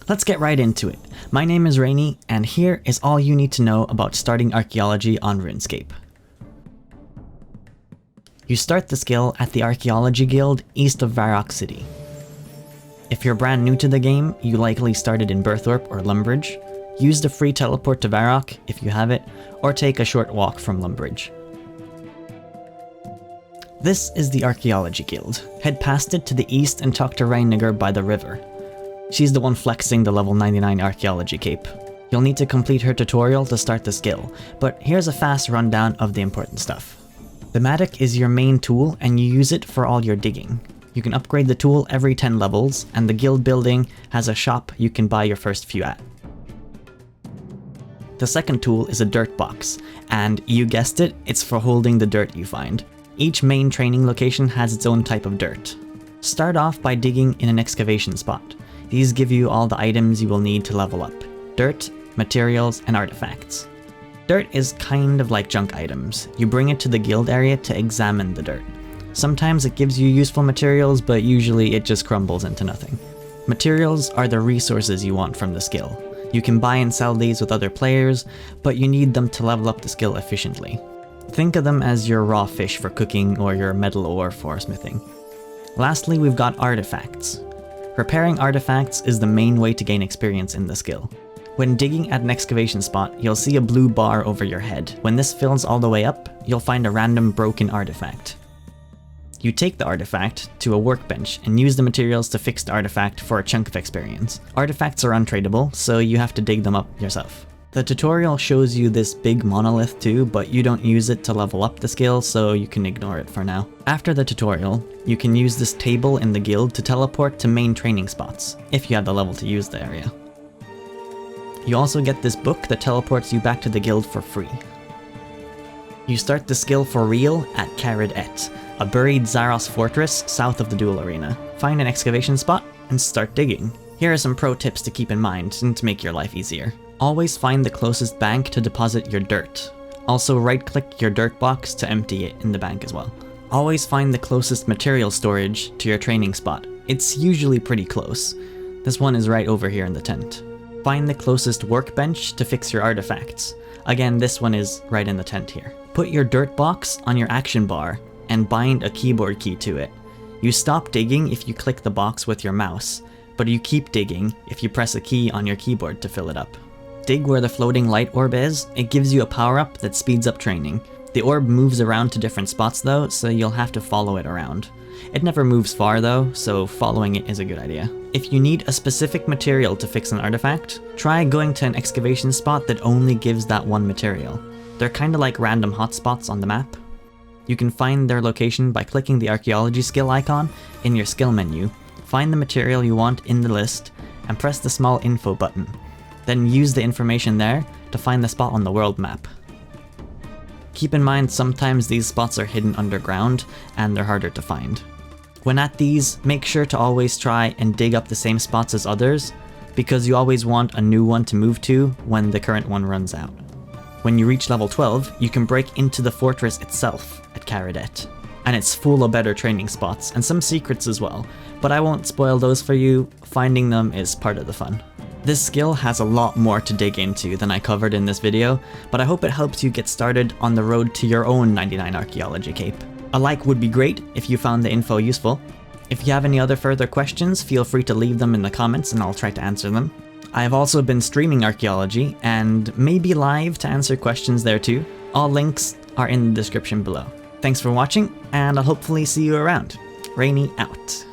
Let's get right into it. My name is Rainy, and here is all you need to know about starting archaeology on Runescape. You start the skill at the Archeology Guild east of Mattock City. If you're brand new to the game, you likely started in Berthorpe or Lumbridge. Use the free teleport to Mattock if you have it, or take a short walk from Lumbridge. This is the Archeology Guild. Head past it to the east and talk to Reiniger by the river. She's the one flexing the level 99 archaeology cape. You'll need to complete her tutorial to start the skill, but here's a fast rundown of the important stuff. The Mattock is your main tool and you use it for all your digging. You can upgrade the tool every 10 levels, and the guild building has a shop you can buy your first few at. The second tool is a dirt box, and you guessed it, it's for holding the dirt you find. Each main training location has its own type of dirt. Start off by digging in an excavation spot. These give you all the items you will need to level up: dirt, materials, and artifacts. Dirt is kind of like junk items. You bring it to the guild area to examine the dirt. Sometimes it gives you useful materials, but usually it just crumbles into nothing. Materials are the resources you want from the skill. You can buy and sell these with other players, but you need them to level up the skill efficiently. Think of them as your raw fish for cooking or your metal ore for smithing. Lastly, we've got artifacts. Repairing artifacts is the main way to gain experience in the skill. When digging at an excavation spot, you'll see a blue bar over your head. When this fills all the way up, you'll find a random broken artifact. You take the artifact to a workbench and use the materials to fix the artifact for a chunk of experience. Artifacts are untradable, so you have to dig them up yourself. The tutorial shows you this big monolith too, but you don't use it to level up the skill, so you can ignore it for now. After the tutorial, you can use this table in the guild to teleport to main training spots, if you have the level to use the area. You also get this book that teleports you back to the guild for free. You start the skill for real at Tradable, a buried Zaros fortress south of the duel arena. Find an excavation spot and start digging. Here are some pro tips to keep in mind and to make your life easier. Always find the closest bank to deposit your dirt. Also right-click your dirt box to empty it in the bank as well. Always find the closest material storage to your training spot. It's usually pretty close. This one is right over here in the tent. Find the closest workbench to fix your artifacts. Again, this one is right in the tent here. Put your dirt box on your action bar and bind a keyboard key to it. You stop digging if you click the box with your mouse, but you keep digging if you press a key on your keyboard to fill it up. Dig where the floating light orb is. It gives you a power-up that speeds up training. The orb moves around to different spots though, so you'll have to follow it around. It never moves far though, so following it is a good idea. If you need a specific material to fix an artifact, try going to an excavation spot that only gives that one material. They're kinda like random hotspots on the map. You can find their location by clicking the archaeology skill icon in your skill menu, find the material you want in the list, and press the small info button. Then use the information there to find the spot on the world map. Keep in mind sometimes these spots are hidden underground and they're harder to find. When at these, make sure to always try and dig up the same spots as others, because you always want a new one to move to when the current one runs out. When you reach level 12, you can break into the fortress itself at Tradable, and it's full of better training spots and some secrets as well, but I won't spoil those for you. Finding them is part of the fun. This skill has a lot more to dig into than I covered in this video, but I hope it helps you get started on the road to your own 99 archaeology cape. A like would be great if you found the info useful. If you have any other further questions, feel free to leave them in the comments and I'll try to answer them. I have also been streaming archaeology and maybe live to answer questions there too. All links are in the description below. Thanks for watching, and I'll hopefully see you around. Rainy out.